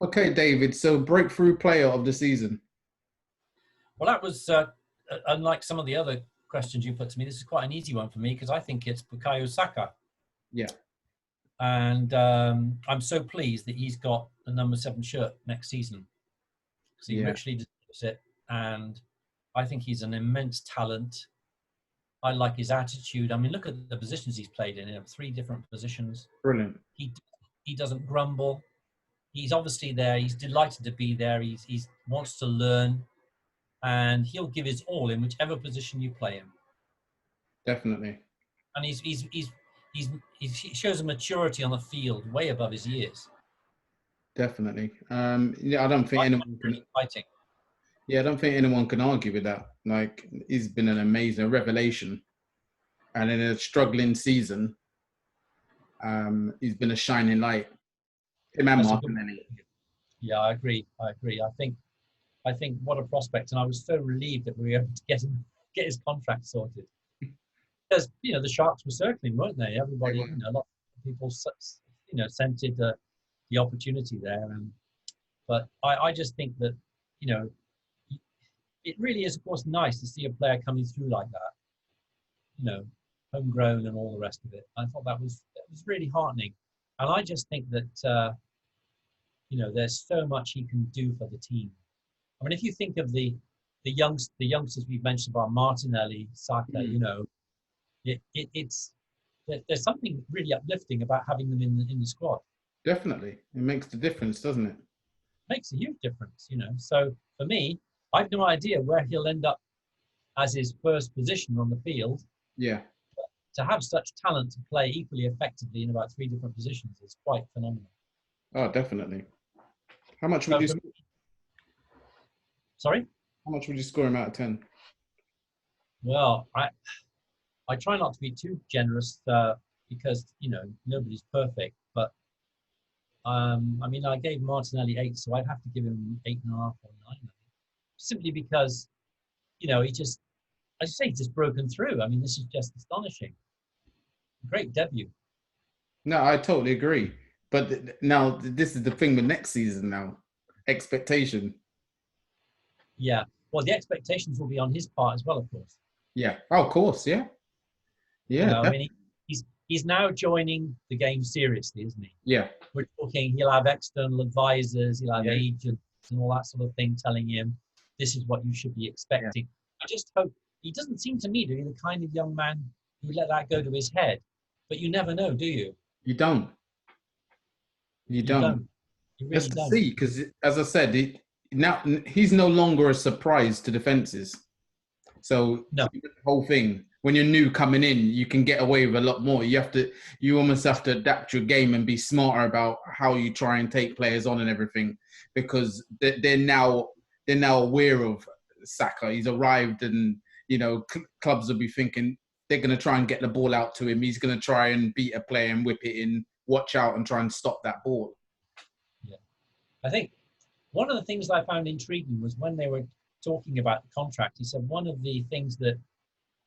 Okay, David. So breakthrough player of the season. Well, that was unlike some of the other questions you put to me. This is quite an easy one for me because I think it's Bukayo Saka, Yeah, and I'm so pleased that he's got the number 7 shirt next season because he yeah, richly deserves it. And I think he's an immense talent. I like his attitude. I mean, look at the positions he's played in. 3 different positions. brilliant. He he doesn't grumble. He's obviously there. He's delighted to be there. He's wants to learn, and he'll give his all in whichever position you play him. Definitely, And he shows a maturity on the field way above his years. definitely. Yeah, I don't think I find anyone him can. really exciting. Yeah, I don't think anyone can argue with that. Like, he's been an amazing revelation, and in a struggling season, he's been a shining light. Him and That's a good. Martinelli. Yeah, I agree. I think what a prospect, and I was so relieved that we were able to get his contract sorted. Because the Sharks were circling, weren't they? They Everybody, were. a lot of people, scented the opportunity there. But I just think that you know it really is, of course, nice to see a player coming through like that. You know, homegrown and all the rest of it. I thought that was really heartening, and I just think that there's so much he can do for the team. I mean, if you think of the youngsters we've mentioned about Martinelli, Saka, Mm, it's there's something really uplifting about having them in the squad. definitely, it makes the difference, doesn't it? Makes a huge difference. So for me, I've no idea where he'll end up as his first position on the field. Yeah. To have such talent to play equally effectively in about 3 different positions is quite phenomenal. Oh, definitely. How much would So you? for me, sorry. How much would you score him out of 10? Well, I try not to be too generous because nobody's perfect. But I mean, I gave Martinelli 8, so I'd have to give him 8.5 or 9. I think. Simply because he just, as you say, he's just broken through. I mean, this is just astonishing. Great debut. No, I totally agree. But now this is the thing with next season now. Expectation. Yeah. Well, the expectations will be on his part as well, of course. Yeah. Oh, of course. Yeah. Yeah. I mean, he's now joining the game seriously, isn't he? Yeah. We're talking. He'll have external advisors. He'll have Yeah. agents and all that sort of thing telling him this is what you should be Yeah. expecting. I just hope he doesn't seem to me to be the kind of young man who let that go to his head. But you never know, do you? You don't. You You don't. don't. You Let's really don't. see, because as I said, now he's no longer a surprise to defenses. So No. the whole thing, when you're new coming in, you can get away with a lot more. You almost have to adapt your game and be smarter about how you try and take players on and everything, because they're now aware of Saka. He's arrived, and clubs will be thinking they're going to try and get the ball out to him. He's going to try and beat a player and whip it in. Watch out and try and stop that ball. Yeah. I think one of the things I found intriguing was when they were talking about the contract. He said one of the things that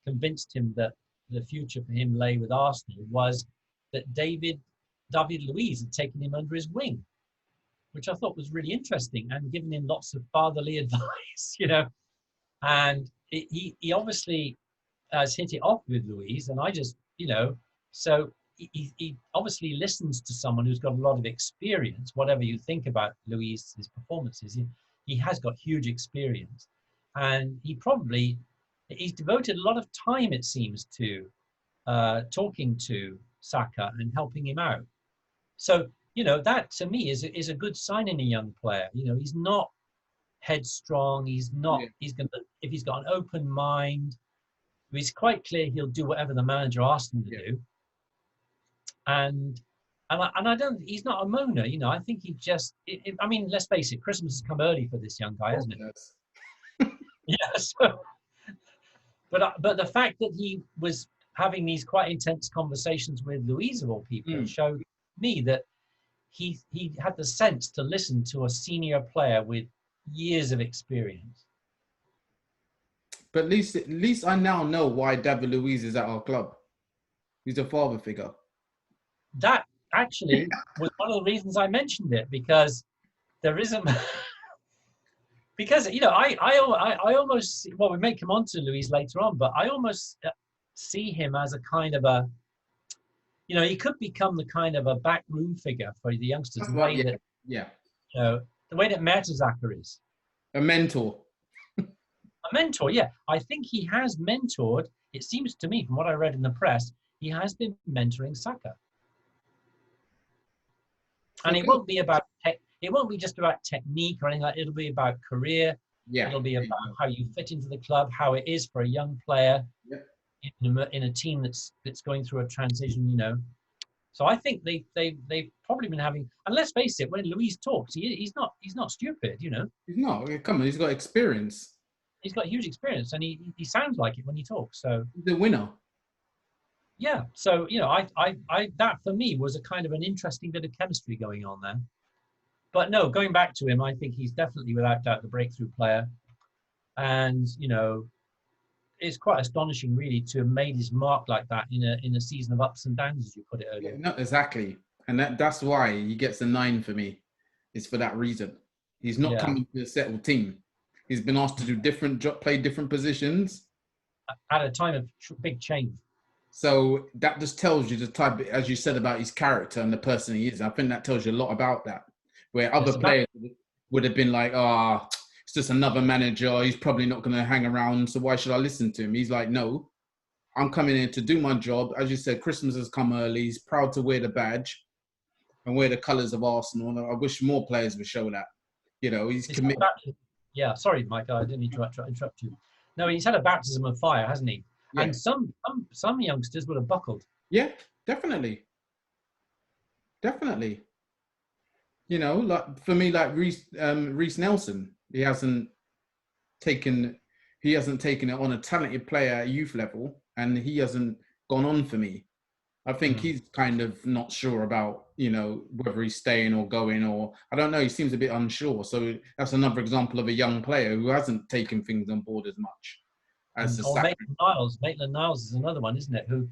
convinced him that the future for him lay with Arsenal was that David Luiz had taken him under his wing, which I thought was really interesting and given him lots of fatherly advice. And he obviously has hit it off with Luiz, and I just, so he obviously listens to someone who's got a lot of experience. Whatever you think about Luiz's performances, he has got huge experience, and he's devoted a lot of time, it seems, to talking to Saka and helping him out. So that to me is a good sign in a young player. He's not headstrong. He's not. Yeah. He's gonna, if he's got an open mind. It's quite clear he'll do whatever the manager asks him to do. And I don't. He's not a moaner. I think he just. I mean, let's face it. Christmas has come early for this young guy, hasn't it? Yes. Yeah. So, but the fact that he was having these quite intense conversations with Louise of all people showed me that he had the sense to listen to a senior player with years of experience. But at least I now know why David Luiz is at our club. He's a father figure. That actually was one of the reasons I mentioned it, because there isn't because I almost well we may come on to Luis later on, but I almost see him as a kind of a he could become the kind of a backroom figure for the youngsters, That's what, yeah, yeah, the way that Mertesacker is. a mentor. A mentor, yeah. I think he has mentored, it seems to me, from what I read in the press, he has been mentoring Saka. And Okay. it won't be just about technique or anything like that. It'll be about career. Yeah. It'll be about how you fit into the club, how it is for a young player in a team that's going through a transition, So I think they've probably been having, and let's face it, when Luis talks, he's not stupid, He's not. Come on, he's got experience. He's got huge experience, and he sounds like it when he talks. So he's the winner. Yeah. So I that for me was a kind of an interesting bit of chemistry going on there. But no, going back to him, I think he's definitely without doubt the breakthrough player, and it's quite astonishing really to have made his mark like that in a season of ups and downs, as you put it earlier. Not exactly, and that's why he gets a 9 for me. It's for that reason. He's not coming to a settled team. He's been asked to do play different positions at a time of big change. So that just tells you the type, as you said, about his character and the person he is. I think that tells you a lot about that. Where other players would have been like, it's just another manager. He's probably not going to hang around. So why should I listen to him? He's like, no, I'm coming in to do my job. As you said, Christmas has come early. He's proud to wear the badge and wear the colours of Arsenal. I wish more players would show that. He's committed. Yeah, sorry, Mike. I didn't mean to interrupt you. No, he's had a baptism of fire, hasn't he? Yeah. And some youngsters would have buckled. Yeah, definitely. Definitely. Like for me, like Reece Nelson, he hasn't taken it on a talented player at youth level, and he hasn't gone on for me. I think he's kind of not sure about, whether he's staying or going, or I don't know. He seems a bit unsure. So that's another example of a young player who hasn't taken things on board as much. Maitland-Niles is another one, isn't it? Who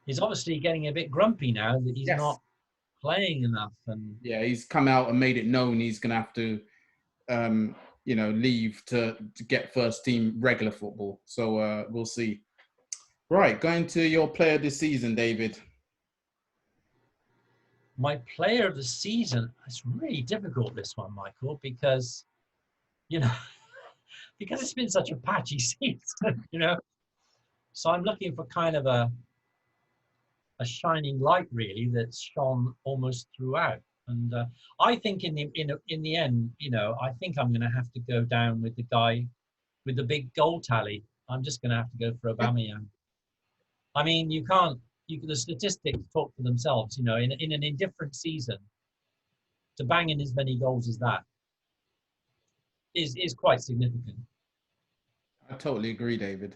is obviously getting a bit grumpy now that he's not playing enough. And yeah, he's come out and made it known he's going to have to, leave to get first team regular football. So we'll see. Right, going to your player this season, David. My player of the season, it's really difficult, this one, Michael, because, because it's been such a patchy season, So I'm looking for kind of a shining light, really, that's shone almost throughout. And I think in the end, I think I'm going to have to go down with the guy with the big goal tally. I'm just going to have to go for Aubameyang. I mean, the statistics talk for themselves, in an indifferent season, to bang in as many goals as that is quite significant. I totally agree, David.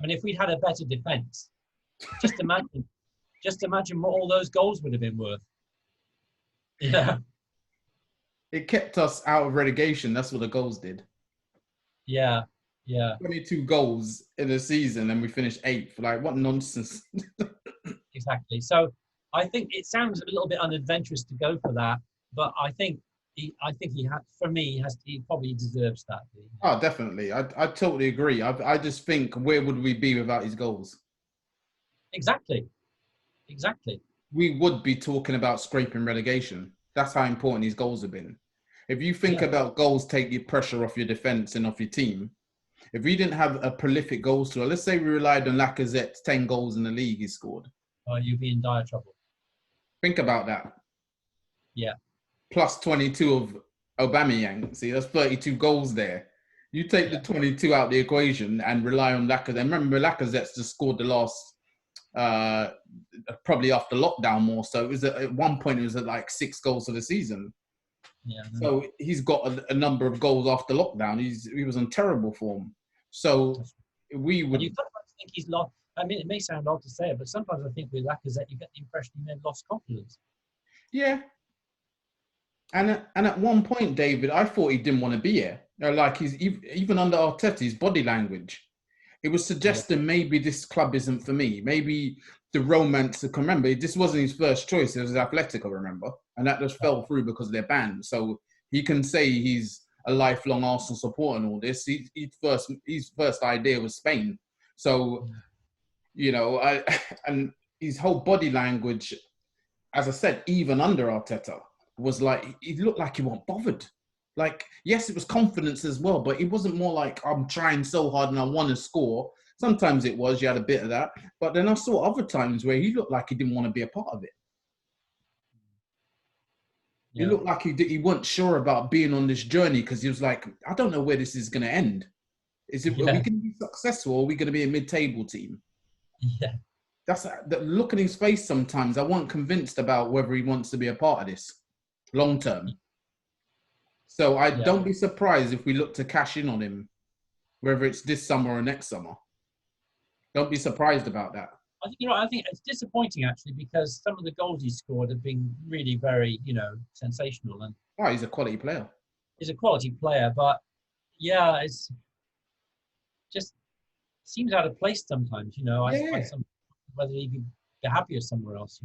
I mean, if we'd had a better defense, just imagine what all those goals would have been worth. Yeah. It kept us out of relegation. That's what the goals did. Yeah. Yeah. 22 goals in a season and we finished 8th. Like, what nonsense. Exactly. So I think it sounds a little bit unadventurous to go for that, but I think he had, for me, he probably deserves that. Oh, definitely. I totally agree. I just think, where would we be without his goals? Exactly. We would be talking about scraping relegation. That's how important his goals have been. If you think about goals take the pressure off your defence and off your team, if we didn't have a prolific goal scorer, let's say we relied on Lacazette's 10 goals in the league he scored. Oh, you'd be in dire trouble. Think about that. Yeah. Plus 22 of Aubameyang. See, that's 32 goals there. You take the 22 out the equation and rely on Lacazette. Remember, Lacazette's just scored the last, probably after lockdown more. So it was at one point, it was at like 6 goals for the season. Yeah. So he's got a number of goals after lockdown. He was on terrible form. So we would. You sometimes think he's lost. I mean, it may sound odd to say it, but sometimes I think with Lacazette, you get the impression he may have lost confidence. Yeah. And at one point, David, I thought he didn't want to be here. Like even under Arteta, his body language, it was suggesting maybe this club isn't for me. Maybe the romance. Remember, this wasn't his first choice. It was Atletico, remember, and that just fell through because of their ban. So he can say he's a lifelong Arsenal supporter and all this. His first idea was Spain. So, you know, and his whole body language, as I said, even under Arteta, was like, he looked like he wasn't bothered. Like, yes, it was confidence as well, but it wasn't more like, I'm trying so hard and I want to score. Sometimes it was, you had a bit of that. But then I saw other times where he looked like he didn't want to be a part of it. He Yeah. looked like he wasn't sure about being on this journey because he was like, I don't know where this is going to end. Are we going to be successful or are we going to be a mid-table team? Yeah. That's the look in his face sometimes. I wasn't convinced about whether he wants to be a part of this long term. So I don't be surprised if we look to cash in on him, whether it's this summer or next summer. Don't be surprised about that. I think I think it's disappointing actually because some of the goals he scored have been really very, sensational, and He's a quality player. he's a quality player. But yeah, it's just seems out of place sometimes. I find whether he'd be happier somewhere else.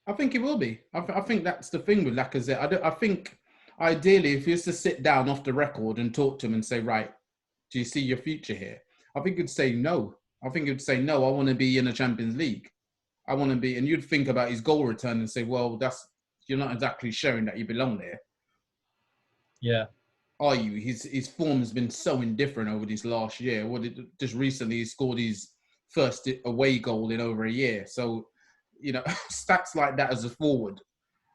I think he will be. I think that's the thing with Lacazette. I think ideally, if he was to sit down off the record and talk to him and say, right, do you see your future here? I think he'd say no. I think he'd say, no, I want to be in the Champions League. I want to be, and you'd think about his goal return and say, well, you're not exactly showing that you belong there. Yeah. Are you? His form has been so indifferent over this last year. Just recently he scored his first away goal in over a year. So, stats like that as a forward,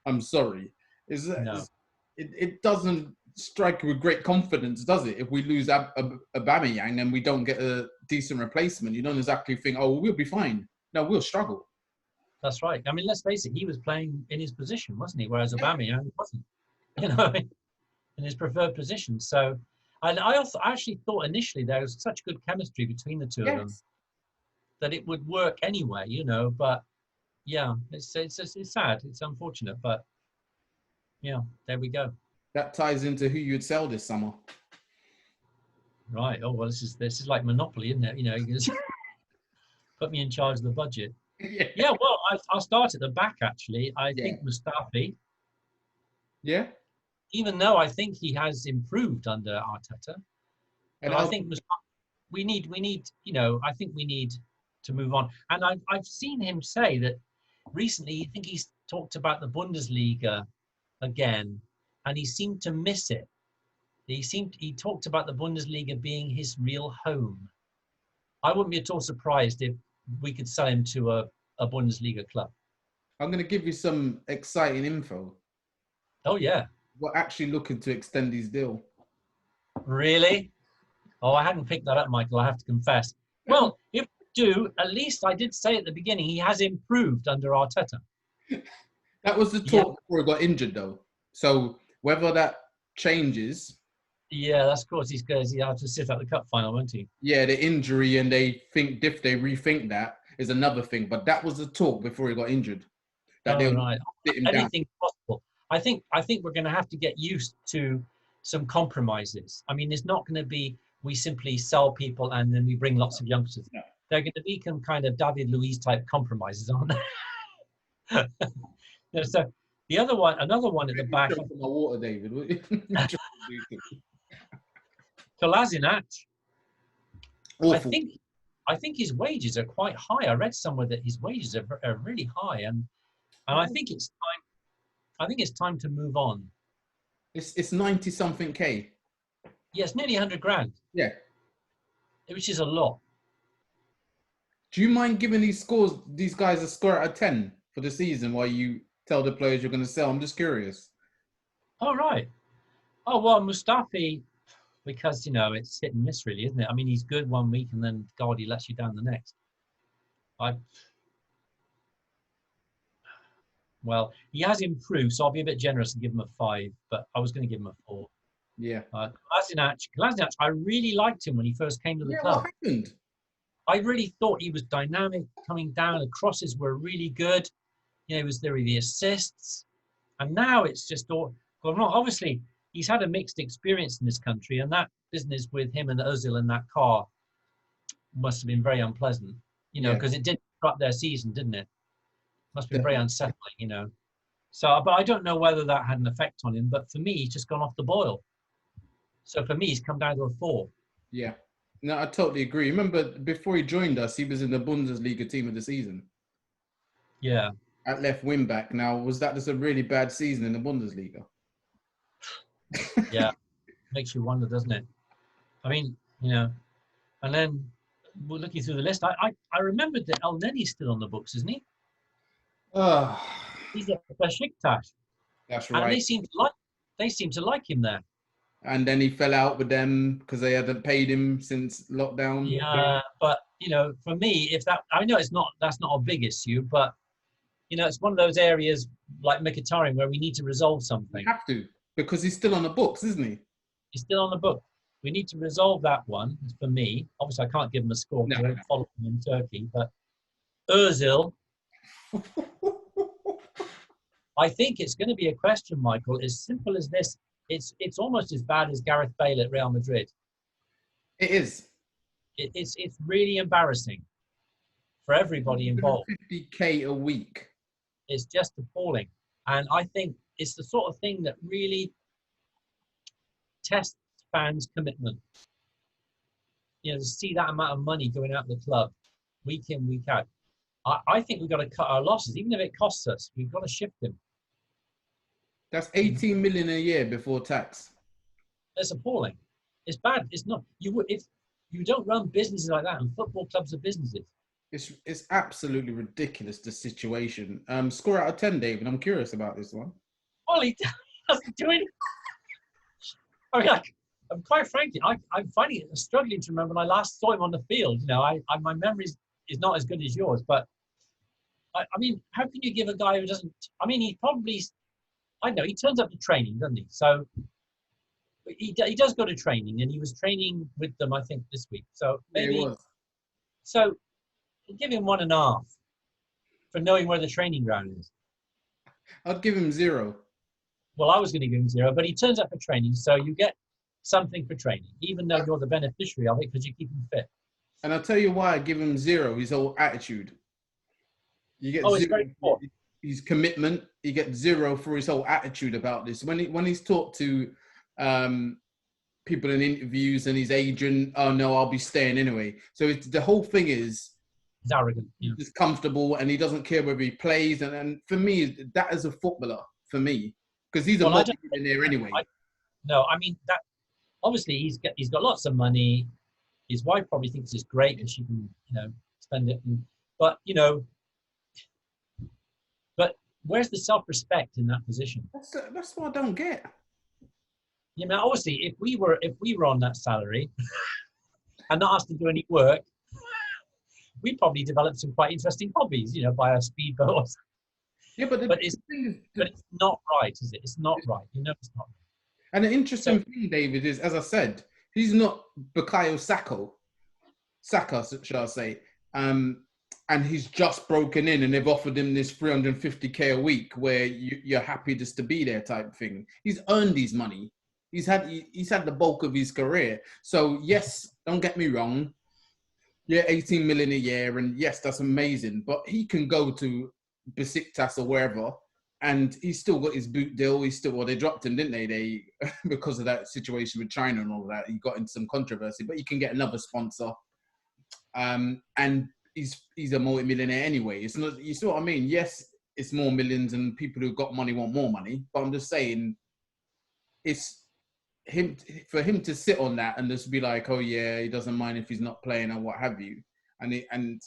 I'm sorry. It doesn't strike with great confidence, does it? If we lose Aubameyang and we don't get a decent replacement, you don't exactly think, oh, we'll be fine. No, we'll struggle. That's right. I mean, let's face it, he was playing in his position, wasn't he? Whereas Aubameyang wasn't, in his preferred position. So, and I actually thought initially there was such good chemistry between the two of them that it would work anyway, But yeah, it's sad. It's unfortunate, but yeah, there we go. That ties into who you'd sell this summer. Right. Oh well, this is like Monopoly, isn't it? You just put me in charge of the budget. Yeah. Well, I'll start at the back actually. I think Mustafi. Yeah. Even though I think he has improved under Arteta, and I think we need. I think we need to move on. And I've seen him say that recently. I think he's talked about the Bundesliga again, and he seemed to miss it. He talked about the Bundesliga being his real home. I wouldn't be at all surprised if we could sell him to a Bundesliga club. I'm going to give you some exciting info. Oh yeah. We're actually looking to extend his deal. Really? Oh, I hadn't picked that up, Michael, I have to confess. Well, if we do, at least I did say at the beginning, he has improved under Arteta. That was the talk before he got injured, though. So whether that changes... Yeah, that's of course. He had to sit at the cup final, won't he? Yeah, the injury, and they rethink that is another thing. But that was the talk before he got injured. Right. Anything's possible. I think we're going to have to get used to some compromises. I mean, it's not going to be we simply sell people and then we bring lots of youngsters. No. They're going to be some kind of David Luiz type compromises, aren't they? So another one at the back. From my water, David. Kolasinac. Awful. I think his wages are quite high. I read somewhere that his wages are really high, and I think it's time. I think it's time to move on. It's 90 something K. Yeah, it's nearly 100 grand. Yeah, which is a lot. Do you mind giving these guys a score out of 10 for the season while you tell the players you're going to sell? I'm just curious. All right. Oh well, Mustafi. Because, it's hit and miss, really, isn't it? I mean, he's good one week and then, God, he lets you down the next. Well, he has improved, so I'll be a bit generous and give him a 5, but I was going to give him a 4. Yeah. Kolasinac, I really liked him when he first came to the club. What happened? I really thought he was dynamic, coming down. The crosses were really good. He was there with the assists. And now it's just all gone wrong. Obviously, he's had a mixed experience in this country, and that business with him and Ozil in that car must have been very unpleasant, because it did disrupt their season, didn't it? Must have been very unsettling, So, but I don't know whether that had an effect on him. But for me, he's just gone off the boil. So for me, he's come down to a 4. Yeah. No, I totally agree. Remember, before he joined us, he was in the Bundesliga team of the season Yeah. at left wing back. Now, was that just a really bad season in the Bundesliga? Yeah. Makes you wonder, doesn't it? I mean, and then we're looking through the list. I remembered that El Neni's still on the books, isn't he? Oh, He's at Besiktas, that's and right. they seem to like him there. And then he fell out with them because they hadn't paid him since lockdown. Yeah, but for me, if that I know that's not a big issue, but it's one of those areas like Mkhitaryan where we need to resolve You something. have to, because he's still on the books, isn't he? He's still on the book. We need to resolve that one for me. Obviously, I can't give him a score because I don't follow him in Turkey. But Özil, I think it's going to be a question, Michael. As simple as this, it's almost as bad as Gareth Bale at Real Madrid. It is. It's really embarrassing for everybody involved. 50K a week. It's just appalling, and I think it's the sort of thing that really tests fans' commitment. To see that amount of money going out of the club week in, week out. I think we've got to cut our losses, even if it costs us. We've got to shift them. That's 18 million a year before tax. It's appalling. It's bad. It's not. If you don't run businesses like that, and football clubs are businesses. It's absolutely ridiculous, the situation. Score out of 10, David. I'm curious about this one. Well, he doesn't do it. I mean, I'm quite frankly, I'm finding it struggling to remember when I last saw him on the field. My memory is not as good as yours, but I mean, how can you give a guy who doesn't? I mean, he probably, I know, he turns up to training, doesn't he? So he does go to training, and he was training with them, I think, this week. So maybe, Yeah, it was. so give him 1.5 for knowing where the training ground is. I'd give him 0. Well, I was going to give him 0, but he turns up for training, so you get something for training, even though you're the beneficiary of it because you keep him fit. And I'll tell you why I give him 0, his whole attitude. You get 0, it's very poor. His commitment. You get 0 for his whole attitude about this. When he's talked to people in interviews and his agent, oh no, I'll be staying anyway. So the whole thing is he's arrogant. He's comfortable and he doesn't care whether he plays. And for me, that is a footballer for me, because he's a multi-millionaire anyway. I mean that. Obviously, he's got lots of money. His wife probably thinks it's great because she can, spend it. But where's the self-respect in that position? That's what I don't get. Obviously, if we were on that salary and not asked to do any work, we'd probably develop some quite interesting hobbies. Buy a speedboat. Yeah, but it's not right, is it? It's not right. It's not right. And the interesting thing, David, is, as I said, he's not Bukayo Saka, shall I say, and he's just broken in and they've offered him this 350K a week where you're happy just to be there type thing. He's earned his money. He's had the bulk of his career. So, yes, don't get me wrong. Yeah, 18 million a year, and yes, that's amazing. But he can go to Besiktas or wherever, and he's still got his boot deal. They dropped him, didn't they? They because of that situation with China and all of that. He got into some controversy, but he can get another sponsor. And he's a multi-millionaire anyway. It's not, you see what I mean? Yes, it's more millions, and people who've got money want more money. But I'm just saying, for him to sit on that and just be like, oh yeah, he doesn't mind if he's not playing or what have you, and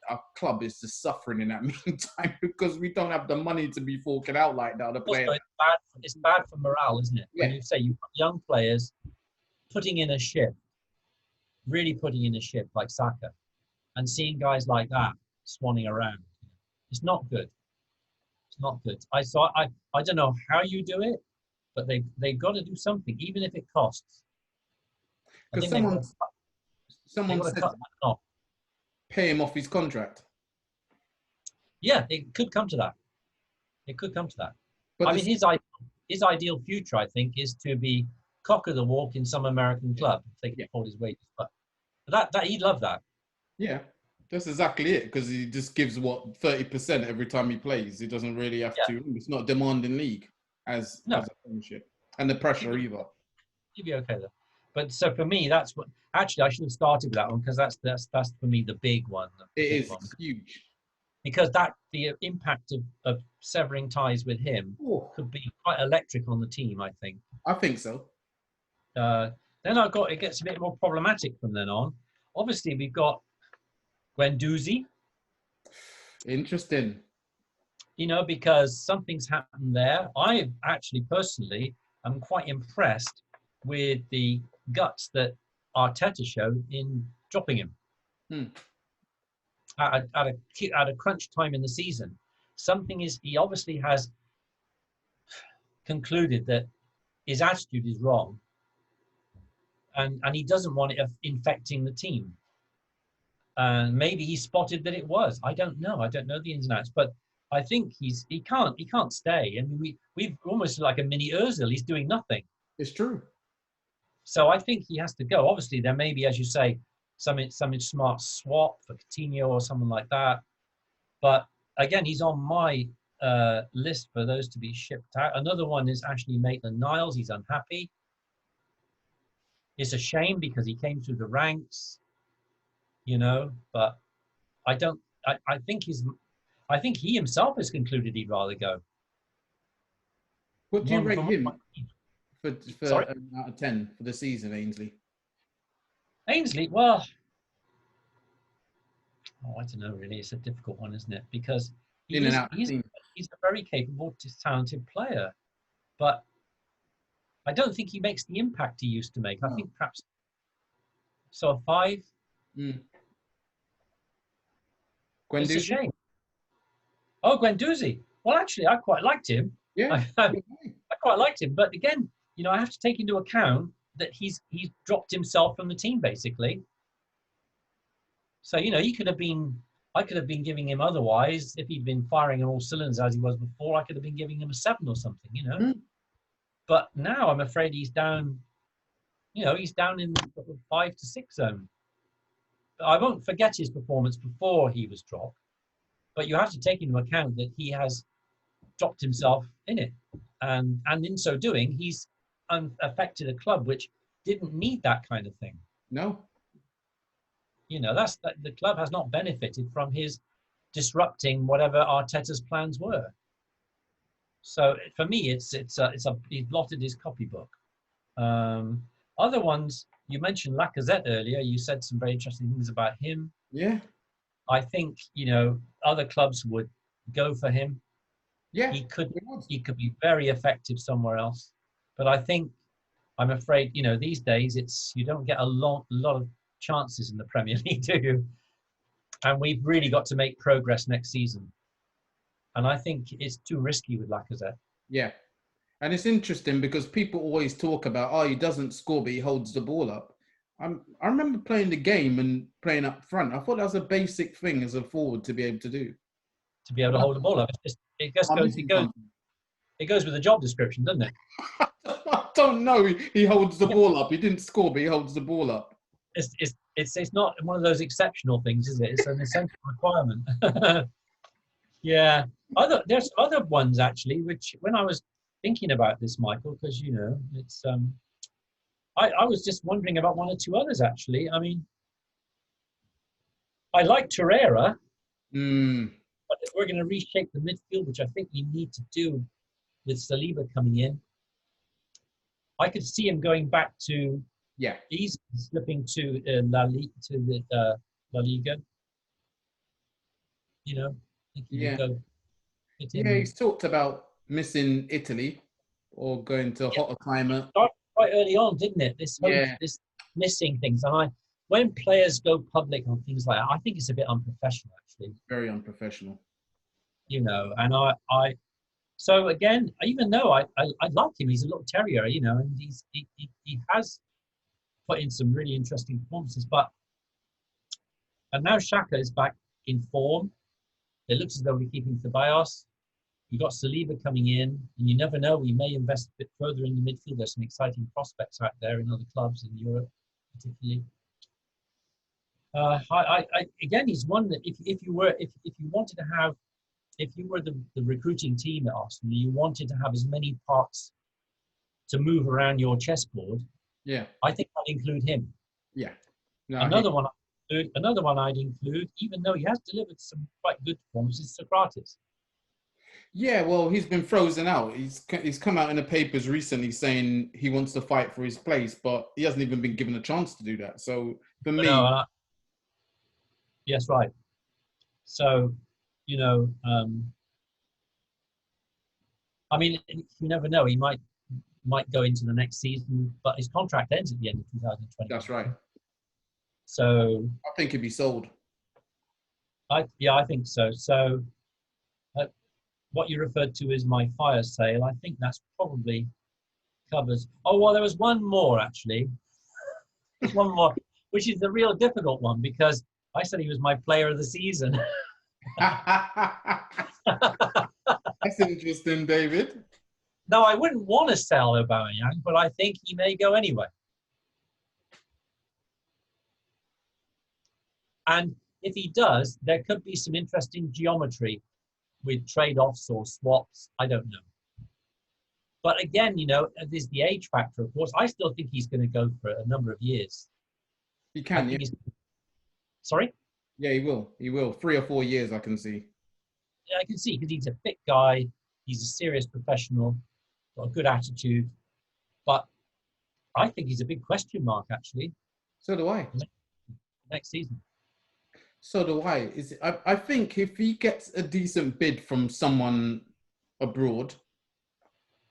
our club is just suffering in that meantime because we don't have the money to be forking out like that. It's bad for morale, isn't it? Yeah. When you say you've got young players putting in a shift, really putting in a shift like Saka, and seeing guys like that swanning around, it's not good. It's not good. I don't know how you do it, but they've got to do something, even if it costs. Because someone said pay him off his contract. Yeah, it could come to that. But I mean, his ideal future, I think, is to be cock of the walk in some American club if they can afford his wages. But that he'd love that. Yeah, That's exactly it, because he just gives what 30% every time he plays. He doesn't really have Yeah. to. It's not a demanding league No, as a Premiership, and the pressure either. you'd be okay though. But so for me, that's what. Actually, I should have started with that one because that's for me the big one. The It big is. one. It's huge. Because that the impact of severing ties with him Oh, could be quite electric on the team, I think. I think so. Then it gets a bit more problematic from then on. Obviously, we've got Guendouzi, Interesting. because something's happened there. I actually personally am quite impressed with the guts that Arteta showed in dropping him Hmm. at a crunch time in the season. He obviously has concluded that his attitude is wrong, and he doesn't want it infecting the team. And maybe he spotted that it was. I don't know. I don't know the ins and outs, but I think he can't stay. I mean, we've almost like a mini Özil. He's doing nothing. It's true. So I think he has to go. Obviously, there may be, as you say, some smart swap for Coutinho or someone like that. But again, he's on my list for those to be shipped out. Another one is Ashley Maitland-Niles. He's unhappy. It's a shame because he came through the ranks, but I don't. I think he himself has concluded he'd rather go. What do you rate him for Sorry, out of 10 for the season, Ainsley? Ainsley. Well, I don't know. Really, it's a difficult one, isn't it? Because In and out of the team. he's a very capable, talented player, but I don't think he makes the impact he used to make. I think perhaps so. A 5. Mm. It's a Guendouzi? shame. Oh, Guendouzi. Well, actually, I quite liked him. Yeah. I quite liked him, but again, I have to take into account that he's dropped himself from the team basically. So he could have been. I could have been giving him otherwise if he'd been firing on all cylinders as he was before. I could have been giving him a 7 or something, Mm. But now I'm afraid he's down. He's down in the 5 to 6 zone. I won't forget his performance before he was dropped, but you have to take into account that he has dropped himself in it, and in so doing, he's affected a club which didn't need that kind of thing. No. The club has not benefited from his disrupting whatever Arteta's plans were. So for me, he blotted his copybook. Other ones, you mentioned Lacazette earlier. You said some very interesting things about him. Yeah. I think other clubs would go for him. Yeah. He could be very effective somewhere else, but I'm afraid these days you don't get a lot of chances in the Premier League, do you? And we've really got to make progress next season. And I think it's too risky with Lacazette. Yeah. And it's interesting because people always talk about, he doesn't score, but he holds the ball up. I remember playing the game and playing up front. I thought that was a basic thing as a forward to be able to do. To be able to hold the ball up. It goes with the job description, doesn't it? I don't know. He holds the ball up. He didn't score, but he holds the ball up. It's not one of those exceptional things, is it? It's an essential requirement. Yeah. There's other ones actually, which when I was thinking about this, Michael, because it's I was just wondering about one or two others actually. I mean, I like Torreira, but if we're going to reshape the midfield, which I think we need to do with Saliba coming in, I could see him going back to he's slipping to La Liga. He's talked about missing Italy or going to a hotter climate. It started quite early on, didn't it? This missing things. And when players go public on things like that, I think it's a bit unprofessional, actually. Very unprofessional. And so again, even though I like him, he's a little terrier, and he has put in some really interesting performances. And now Xhaka is back in form. It looks as though we're keeping Ceballos. You've got Saliba coming in, and you never know. We may invest a bit further in the midfield. There's some exciting prospects out there in other clubs in Europe, particularly. Again, he's one that if you wanted to have, if you were the recruiting team at Arsenal, you wanted to have as many parts to move around your chessboard. Yeah. I think I'd include him. Yeah. No, Another one I'd include, even though he has delivered some quite good performances, is Socrates. yeah, well, he's been frozen out. He's come out in the papers recently saying he wants to fight for his place, but he hasn't even been given a chance to do that. So for But no, me, yes, right. So, you know, I mean, you never know. He might go into the next season, but his contract ends at the end of that's 2020. right. So, I think he'd be sold. I think so. So, uh, what you referred to as my fire sale, I think that's probably covers. Oh well, there was one more actually. There's one more, which is the real difficult one because I said he was my player of the season. That's interesting, David. No, I wouldn't want to sell Aubameyang, but I think he may go anyway. And if he does, there could be some interesting geometry with trade-offs or swaps. I don't know. But again, there's the age factor, of course. I still think he's going to go for a number of years. He I can, yeah. think he's. Sorry? Yeah, he will. He will. 3 or 4 years, I can see. Yeah, I can see because he's a fit guy. He's a serious professional, got a good attitude. But I think he's a big question mark, actually, So do I. next season. So do I. I think if he gets a decent bid from someone abroad,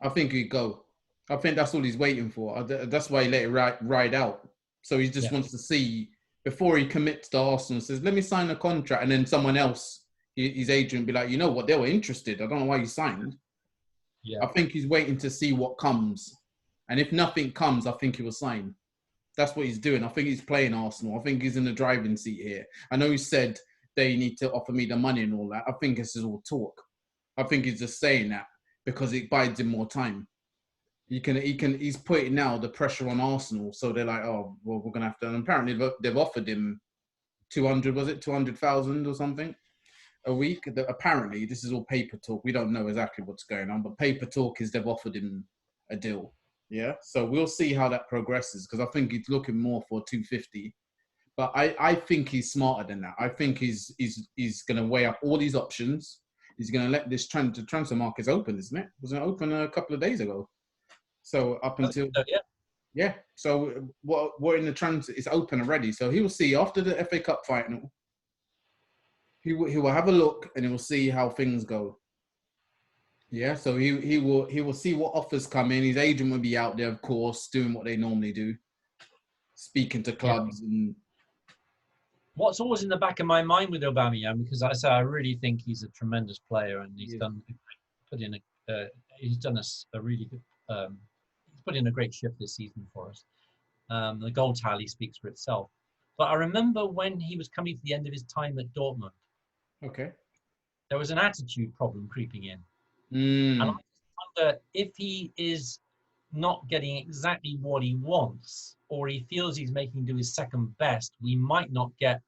I think he'd go. I think that's all he's waiting for. That's why he let it ride out. So he just Yeah. wants to see before he commits to Arsenal. Says, "Let me sign a contract," and then someone else, his agent, be like, "You know what? They were interested. I don't know why you signed." Yeah. I think he's waiting to see what comes, and if nothing comes, I think he will sign. That's what he's doing. I think he's playing Arsenal. I think he's in the driving seat here. I know he said they need to offer me the money and all that. I think this is all talk. I think he's just saying that because it buys him more time. He's putting now the pressure on Arsenal. So they're like, oh, well, we're going to have to. And apparently they've offered him 200, was it 200,000 or something a week? Apparently, this is all paper talk. We don't know exactly what's going on, but paper talk is they've offered him a deal. Yeah. So we'll see how that progresses because I think he's looking more for 250. But I think he's smarter than that. I think he's going to weigh up all these options. He's going to let this transfer market open, isn't it? Was it open a couple of days ago? So up until yeah. So we're in the transfer. It's open already. So he will see after the FA Cup final. He will have a look and he will see how things go. Yeah. So he will see what offers come in. His agent will be out there, of course, doing what they normally do, speaking to clubs and. What's always in the back of my mind with Aubameyang, because I really think he's a tremendous player and he's he's done a really good he's put in a great shift this season for us. The goal tally speaks for itself. But I remember when he was coming to the end of his time at Dortmund. Okay. There was an attitude problem creeping in. Mm. And I wonder if he is not getting exactly what he wants, or he feels he's making do his second best, we might not get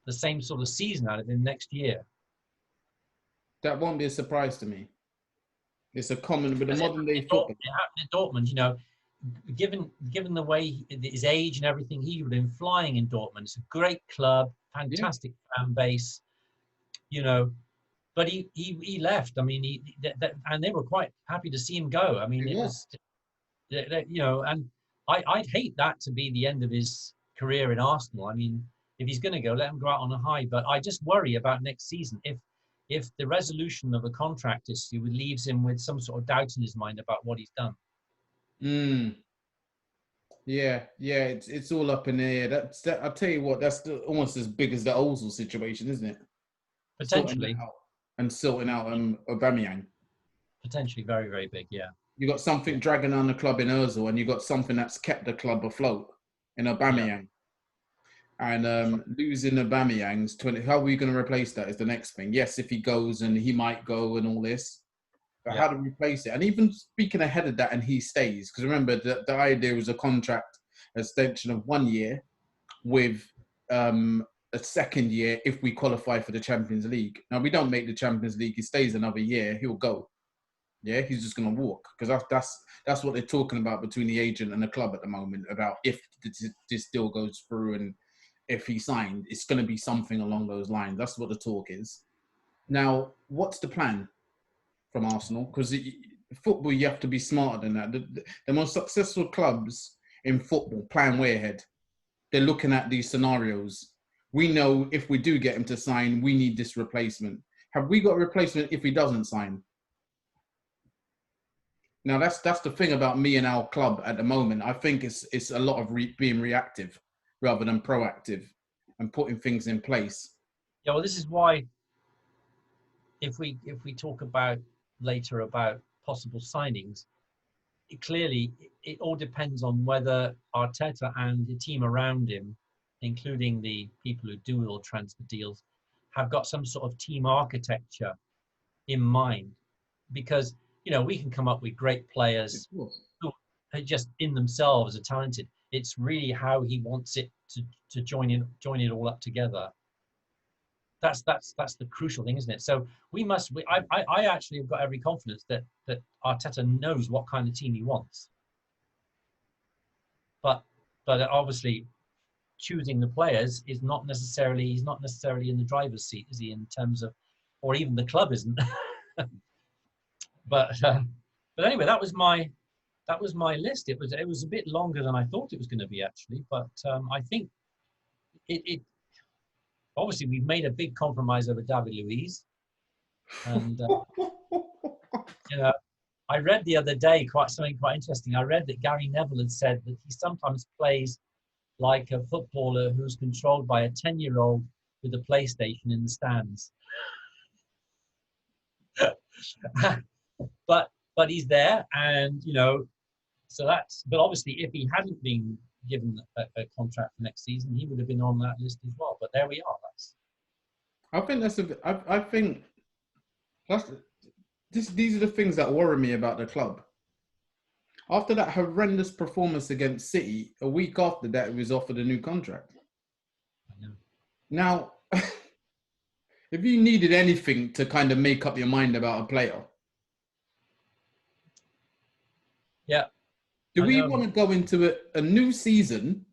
the same sort of season out of him next year. That won't be a surprise to me. It's a common with the modern day football. It happened at Dortmund, given the way his age and everything, he would have been flying in Dortmund. It's a great club, fantastic fan base, but he left. I mean, and they were quite happy to see him go. I mean, it was, and I'd hate that to be the end of his career in Arsenal. I mean, if he's going to go, let him go out on a high. But I just worry about next season if the resolution of a contract issue leaves him with some sort of doubt in his mind about what he's done. Yeah, it's all up in the air. I'll tell you what, that's almost as big as the Ozil situation, isn't it? Potentially. Sorting out Aubameyang. Potentially very, very big, yeah. You got something dragging on the club in Ozil, and you got something that's kept the club afloat in Aubameyang. Yeah. And losing Aubameyang's 20. How are we going to replace that? Is the next thing. Yes, if he goes and he might go and all this, but how to replace it? And even speaking ahead of that, and he stays because remember the idea was a contract extension of 1 year with a second year if we qualify for the Champions League. Now, we don't make the Champions League. He stays another year. He'll go. Yeah, he's just going to walk, because that's what they're talking about between the agent and the club at the moment, about if this deal goes through and if he signed, it's going to be something along those lines. That's what the talk is. Now, what's the plan from Arsenal? Because football, you have to be smarter than that. The most successful clubs in football plan way ahead. They're looking at these scenarios. We know if we do get him to sign, we need this replacement. Have we got a replacement if he doesn't sign? Now, that's the thing about me and our club at the moment. I think it's a lot of being reactive rather than proactive and putting things in place. Yeah, well, this is why if we talk about later about possible signings, clearly it all depends on whether Arteta and the team around him, including the people who do all transfer deals, have got some sort of team architecture in mind. Because, you know, we can come up with great players who are just in themselves are talented. It's really how he wants it to join it all up together. That's the crucial thing, isn't it? So I actually have got every confidence that Arteta knows what kind of team he wants. But obviously choosing the players is not necessarily, he's not necessarily in the driver's seat, is he, in terms of, or even the club isn't. But anyway, that was my list. It was a bit longer than I thought it was going to be, actually. But I think it obviously we've made a big compromise over David Luiz, and you know, I read the other day something quite interesting. I read that Gary Neville had said that he sometimes plays like a footballer who's controlled by a 10-year-old with a PlayStation in the stands. But he's there, and you know, so that's. But obviously, if he hadn't been given a contract for next season, he would have been on that list as well. But there we are. I think these are the things that worry me about the club. After that horrendous performance against City, a week after that, he was offered a new contract. I know. Now, if you needed anything to kind of make up your mind about a player, yeah. Do we want to go into a new season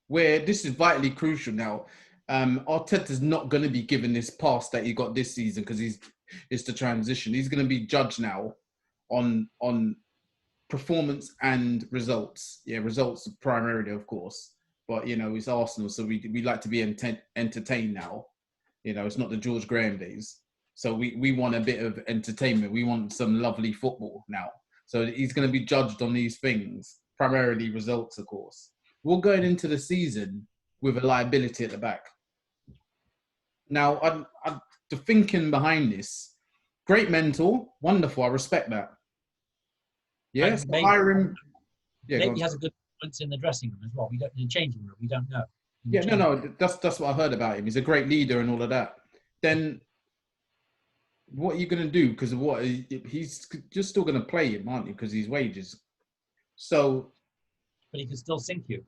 where this is vitally crucial now? Arteta's not going to be given this pass that he got this season because it's the transition. He's going to be judged now on performance and results. Yeah, results primarily, of course. But, you know, it's Arsenal, so we like to be entertained now. You know, it's not the George Graham days. So we want a bit of entertainment. We want some lovely football now. So he's going to be judged on these things, primarily results, of course. We're going into the season with a liability at the back. Now, the thinking behind this, great mentor, wonderful. I respect that. Yes, maybe, hiring. Yeah, maybe he has a good influence in the dressing room as well. We don't, in the changing room. We don't know. Yeah, no. That's what I heard about him. He's a great leader and all of that. Then, what are you going to do? Because what he's just still going to play him, aren't you? Because his wages. So, but he can still sink you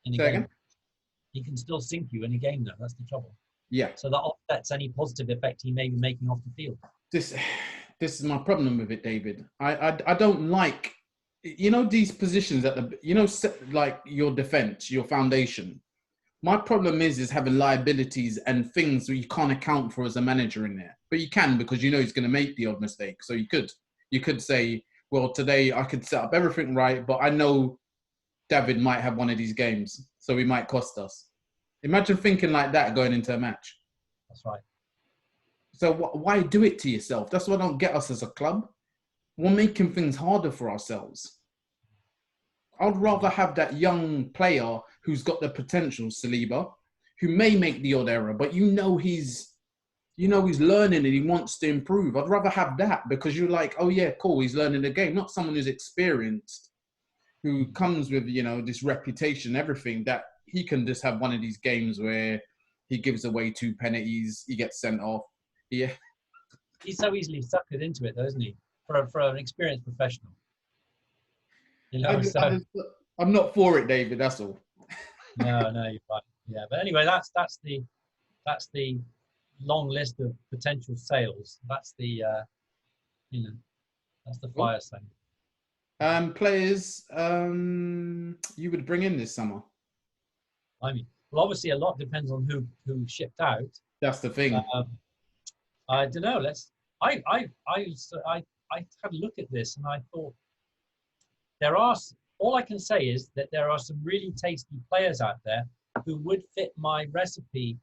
in a say game. again? He can still sink you in a game, though. That's the trouble. Yeah. So that offsets any positive effect he may be making off the field. This is my problem with it, David. I don't like, you know, these positions at the, you know, like your defense, your foundation. My problem is having liabilities and things that you can't account for as a manager in there. But you can, because you know he's going to make the odd mistake. So you could say, well, today I could set up everything right, but I know David might have one of these games, so he might cost us. Imagine thinking like that going into a match. That's right. So why do it to yourself? That's what don't get us as a club. We're making things harder for ourselves. I'd rather have that young player who's got the potential, Saliba, who may make the odd error, but you know he's learning and he wants to improve. I'd rather have that, because you're like, oh yeah, cool, he's learning the game. Not someone who's experienced, who comes with, you know, this reputation, everything, that he can just have one of these games where he gives away 2 penalties, he gets sent off. Yeah. He's so easily suckered into it, though, isn't he? For an experienced professional. You know, I'm not for it, David, that's all. No, you're right. Yeah, but anyway, that's the long list of potential sales. That's the you know, that's the Cool. fire sale. Players you would bring in this summer. I mean, well, obviously a lot depends on who shipped out. That's the thing. I don't know. I had a look at this and I thought there are. All I can say is that there are some really tasty players out there who would fit my recipe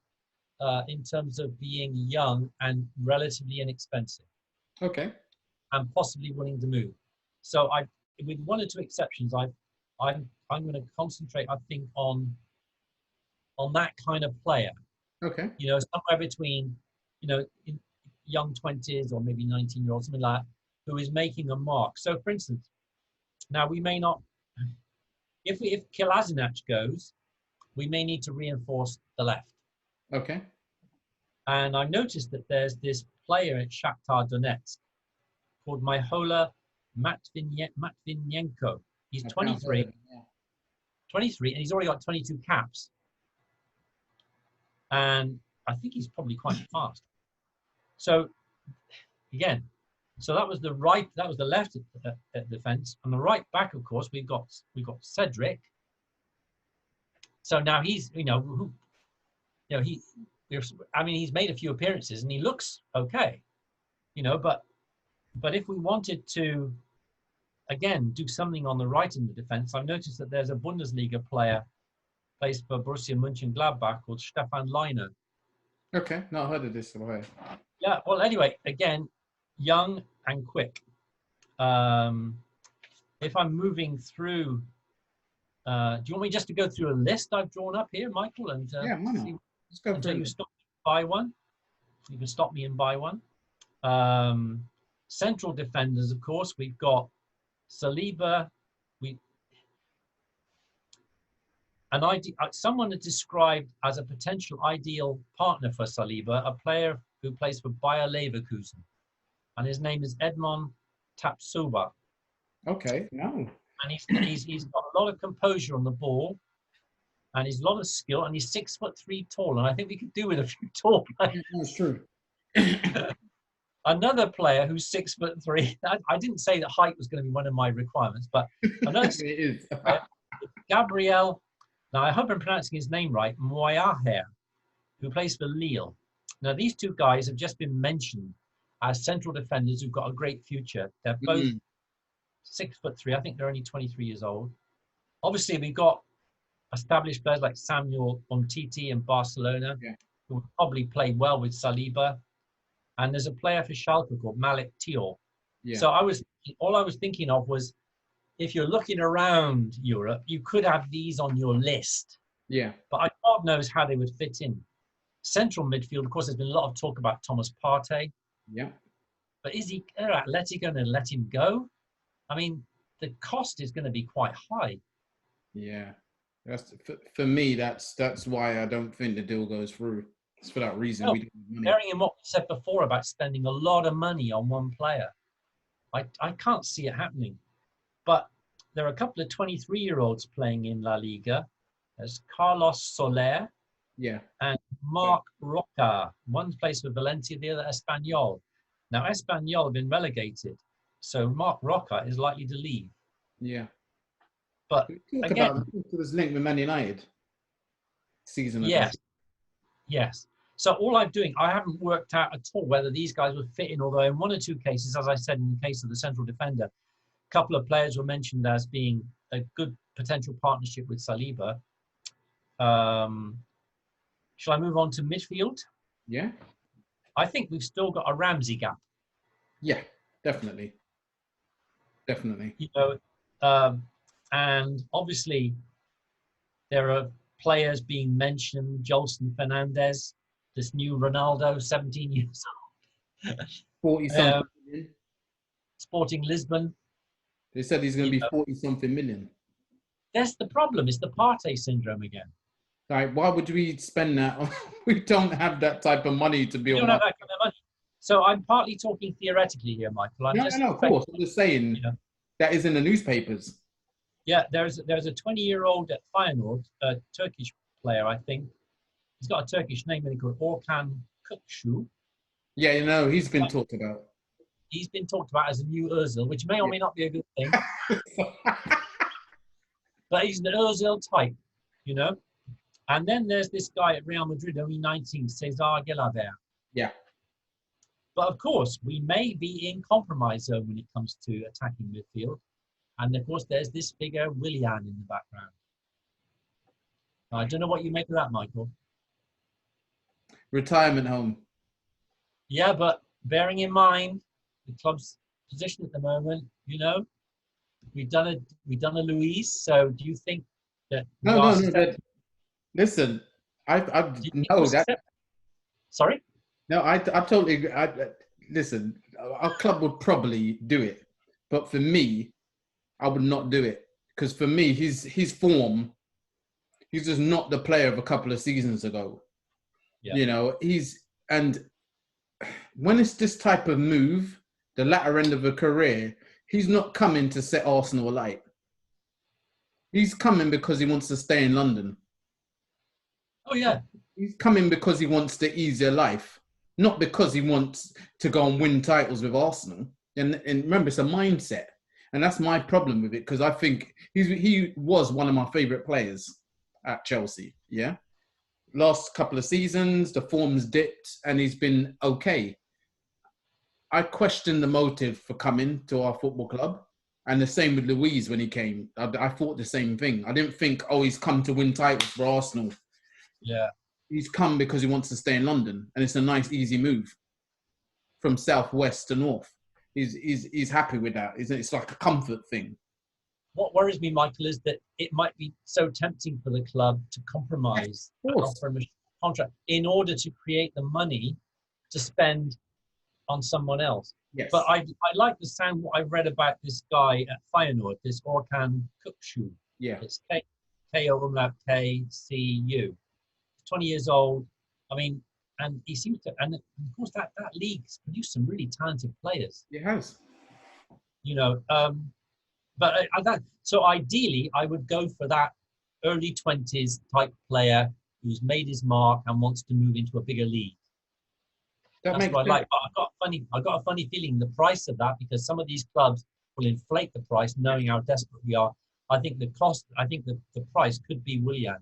in terms of being young and relatively inexpensive Okay. and possibly willing to move. So with one or two exceptions, I'm going to concentrate, I think, on that kind of player. Okay. You know, somewhere between, you know, in young 20s or maybe 19-year-old, something like that, who is making a mark. So, for instance, now we may not, if Kolasinac goes, we may need to reinforce the left. Okay. And I noticed that there's this player at Shakhtar Donetsk called Myhola Matvinenko. He's 23, 23, and he's already got 22 caps. And I think he's probably quite fast. So again, so that was the left at defense. On the right back, of course, we've got Cedric. So now he's, he's made a few appearances and he looks okay, but if we wanted to, again, do something on the right in the defense, I've noticed that there's a Bundesliga player plays for Borussia Mönchengladbach called Stefan Leiner. Okay, not heard of this. Yeah, well, anyway, again, young and quick. If I'm moving through, do you want me just to go through a list I've drawn up here, Michael? And yeah, why not? Let's go until through. You stop me and buy one. You can stop me and buy one. Central defenders, of course, we've got Saliba. Someone had described as a potential ideal partner for Saliba, a player who plays for Bayer Leverkusen, and his name is Edmond Tapsoba. Okay, no. And he's got a lot of composure on the ball, and he's a lot of skill, and he's 6'3" tall, and I think we could do with a few tall players. That's true. Another player who's 6'3". I didn't say that height was going to be one of my requirements, but another it is. Gabriel. Now I hope I'm pronouncing his name right. Moyaher, who plays for Lille. Now these two guys have just been mentioned as central defenders who've got a great future. They're both 6'3". I think they're only 23 years old. Obviously, we've got established players like Samuel Umtiti in Barcelona, who will probably play well with Saliba. And there's a player for Schalke called Malik Thiaw. Yeah. So all I was thinking of was, if you're looking around Europe, you could have these on your list. Yeah. But God knows how they would fit in. Central midfield, of course, there's been a lot of talk about Thomas Partey. Yeah. But is Atleti going to let him go? I mean, the cost is going to be quite high. Yeah. That's for me. That's why I don't think the deal goes through. It's for that reason. Bearing in what we said before about spending a lot of money on one player, I can't see it happening. But there are a couple of 23-year-olds playing in La Liga. There's Carlos Soler, and Marc Roca. One plays for Valencia, the other Espanyol. Now Espanyol have been relegated, so Marc Roca is likely to leave. Yeah. But talk again, about this link with Man United season. Yes. So all I'm doing, I haven't worked out at all whether these guys would fit in, although in one or two cases, as I said, in the case of the central defender, a couple of players were mentioned as being a good potential partnership with Saliba. Shall I move on to midfield? Yeah. I think we've still got a Ramsey gap. Yeah, definitely. And obviously there are players being mentioned. Jolson Fernandez, this new Ronaldo, 17 years old. 40-something million. Sporting Lisbon. They said he's going to be 40-something million. That's the problem. It's the Partey syndrome again. Like, why would we spend that? We don't have that type of money to be on. Have that kind of money. So I'm partly talking theoretically here, Michael. No, of course. I'm just saying that is in the newspapers. Yeah, there's a 20-year-old at Feyenoord, a Turkish player, I think. He's got a Turkish name, and he called Orkan Köksü. Yeah, you know, he's been talked about. He's been talked about as a new Özil, which may or may not be a good thing. But he's the Özil type, you know. And then there's this guy at Real Madrid, only 19, Cesar Gelabert. Yeah. But of course, we may be in compromise zone when it comes to attacking midfield. And of course, there's this figure, Willian, in the background. I don't know what you make of that, Michael. Retirement home. Yeah, but bearing in mind the club's position at the moment, you know, we've done a Louise. So do you think that No. Listen, I know that. Sorry? No, I totally. Listen, our club would probably do it, but for me, I would not do it because for me, his form, he's just not the player of a couple of seasons ago. Yeah. You know, and when it's this type of move, the latter end of a career, he's not coming to set Arsenal alight. He's coming because he wants to stay in London. Oh, yeah. He's coming because he wants the easier life, not because he wants to go and win titles with Arsenal. And remember, it's a mindset. And that's my problem with it, because I think he was one of my favourite players at Chelsea, yeah? Last couple of seasons, the form's dipped, and he's been okay. I question the motive for coming to our football club. And the same with Luiz when he came. I thought the same thing. I didn't think, he's come to win titles for Arsenal. Yeah. He's come because he wants to stay in London. And it's a nice, easy move from southwest to north. He's happy with that. It's like a comfort thing. What worries me, Michael, is that it might be so tempting for the club to compromise and offer him a contract in order to create the money to spend on someone else. Yes. But I like the sound what I read about this guy at Feyenoord, this Orkan Köksü. Yeah. It's K-O-K-C-U. 20 years old. I mean, and he seems to, and of course that league's produced some really talented players. It has. You know, but so ideally I would go for that early 20s type player who's made his mark and wants to move into a bigger league. That's what I like. But I got a funny feeling the price of that, because some of these clubs will inflate the price knowing how desperate we are. I think the price could be Willian.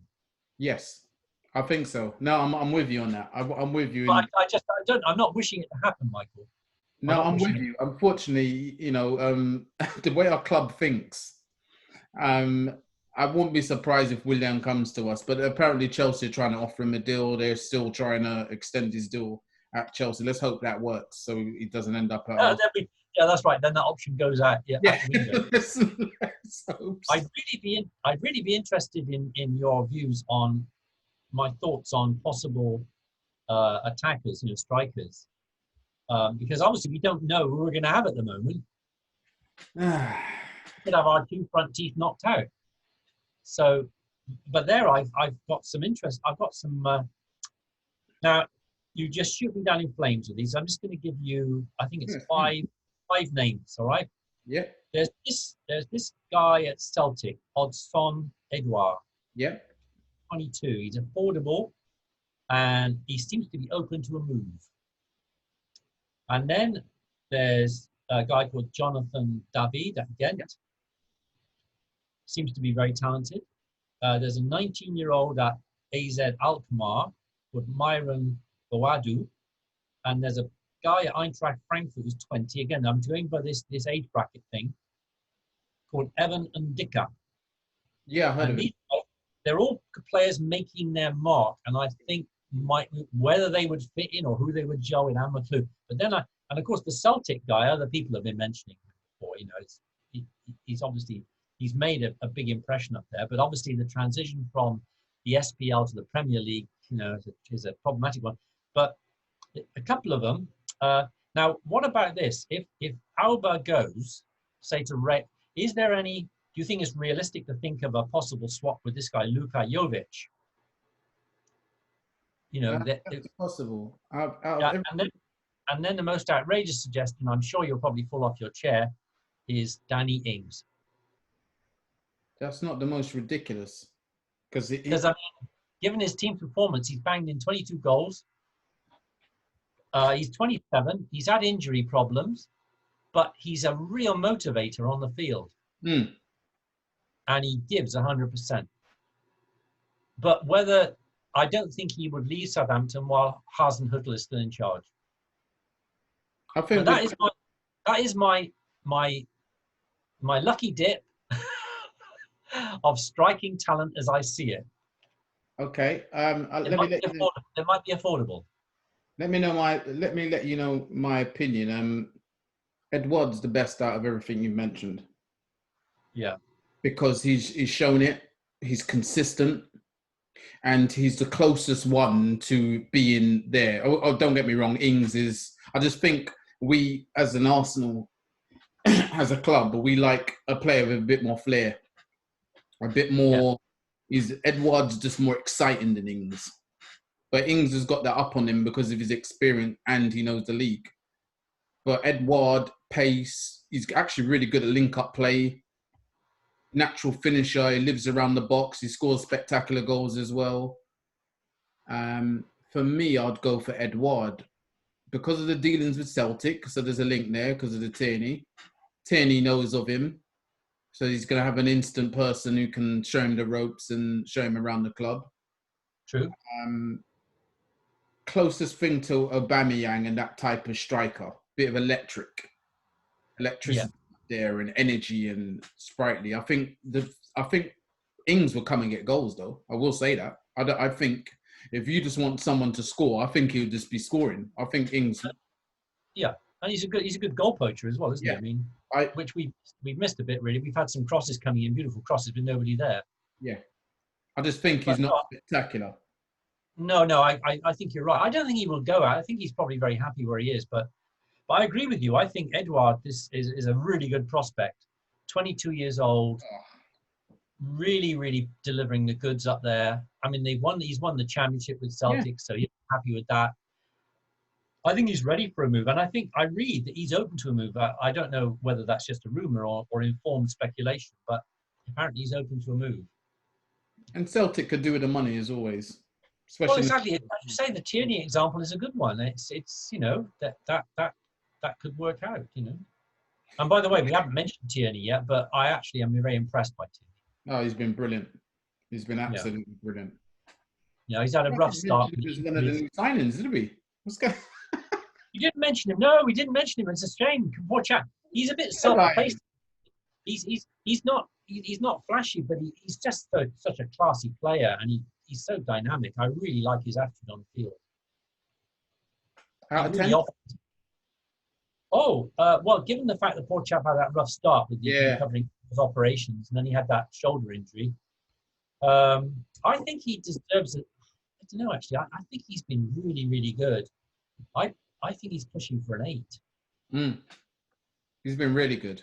Yes, I think so. No, I'm with you on that. I'm with you. But I'm not wishing it to happen, Michael. No, I'm with you. Unfortunately, you know, the way our club thinks, I wouldn't be surprised if Willian comes to us. But apparently Chelsea are trying to offer him a deal. They're still trying to extend his deal at Chelsea. Let's hope that works so he doesn't end up at yeah, that's right. Then that option goes out. Yeah. Let's hope so. I'd really be interested in your views on my thoughts on possible attackers, strikers. Because obviously we don't know who we're going to have at the moment. We could have our two front teeth knocked out. So, but there I've got some interest. I've got some. Now, you just shoot me down in flames with these. I'm just going to give you, I think it's five names. All right. Yeah. There's this guy at Celtic, Odson Edouard. Yeah. 22. He's affordable, and he seems to be open to a move. And then there's a guy called Jonathan David at Ghent. Seems to be very talented. There's a 19-year-old at AZ Alkmaar called Myron Boadu. And there's a guy at Eintracht Frankfurt who's 20. Again, I'm going by this age bracket thing, called Evan Ndicka. Yeah, I heard of it. They're all players making their mark. And I think whether they would fit in or who they would gel in, I have a clue. But then, and of course, the Celtic guy, other people have been mentioning before. He's made a big impression up there. But obviously, the transition from the SPL to the Premier League, is a problematic one. But a couple of them. Now, what about this? If Alba goes, say to Red, is there any? Do you think it's realistic to think of a possible swap with this guy, Luka Jovic? That's possible. And then the most outrageous suggestion, I'm sure you'll probably fall off your chair, is Danny Ings. That's not the most ridiculous. Because given his team performance, he's banged in 22 goals. He's 27. He's had injury problems, but he's a real motivator on the field. Mm. And he gives 100%. But I don't think he would leave Southampton while Hasenhüttl is still in charge. I think But that is my lucky dip of striking talent as I see it. okay. It might be affordable. Let me let you know my opinion. Edouard's the best out of everything you mentioned. Yeah. Because he's shown it, he's consistent, and he's the closest one to being there. Oh, don't get me wrong, Ings is. I just think we, as an Arsenal, as a club, we like a player with a bit more flair, a bit more. Edouard's just more exciting than Ings, but Ings has got that up on him because of his experience and he knows the league. But Edouard, pace, he's actually really good at link-up play. Natural finisher. He lives around the box. He scores spectacular goals as well. For me, I'd go for Edouard because of the dealings with Celtic. So there's a link there because of the Tierney. Tierney knows of him. So he's going to have an instant person who can show him the ropes and show him around the club. True. Closest thing to Aubameyang and that type of striker. Bit of electricity there and energy and sprightly. I think Ings will come and get goals though. I will say that. I think if you just want someone to score, I think he'll just be scoring. I think Ings. Yeah, and he's a good goal poacher as well, isn't he? I mean, which we've missed a bit really. We've had some crosses coming in, beautiful crosses, with nobody there. Yeah, I just think he's not spectacular. No, I think you're right. I don't think he will go out. I think he's probably very happy where he is, but I agree with you. I think Edouard is a really good prospect. 22 years old, really, really delivering the goods up there. I mean, he's won the championship with Celtic, so he's happy with that. I think he's ready for a move, and I read that he's open to a move. I don't know whether that's just a rumor or informed speculation, but apparently he's open to a move. And Celtic could do with the money as always. Well, exactly. As you say, the Tierney example is a good one. It's that could work out, And by the way, we haven't mentioned Tierney yet, but I actually am very impressed by Tierney. Oh, he's been brilliant. He's been absolutely brilliant. Yeah, he's had a rough start. He was one of the new signings, didn't we? What's going? You didn't mention him. No, we didn't mention him. It's a shame. Watch out. He's a bit self-effaced. He's not flashy, but he's just such a classy player, and he's so dynamic. I really like his attitude on the field. Out of 10? Well, given the fact the poor chap had that rough start with the recovering his operations, and then he had that shoulder injury, I think he deserves it. I don't know, actually. I think he's been really, really good. I think he's pushing for an 8. He's been really good.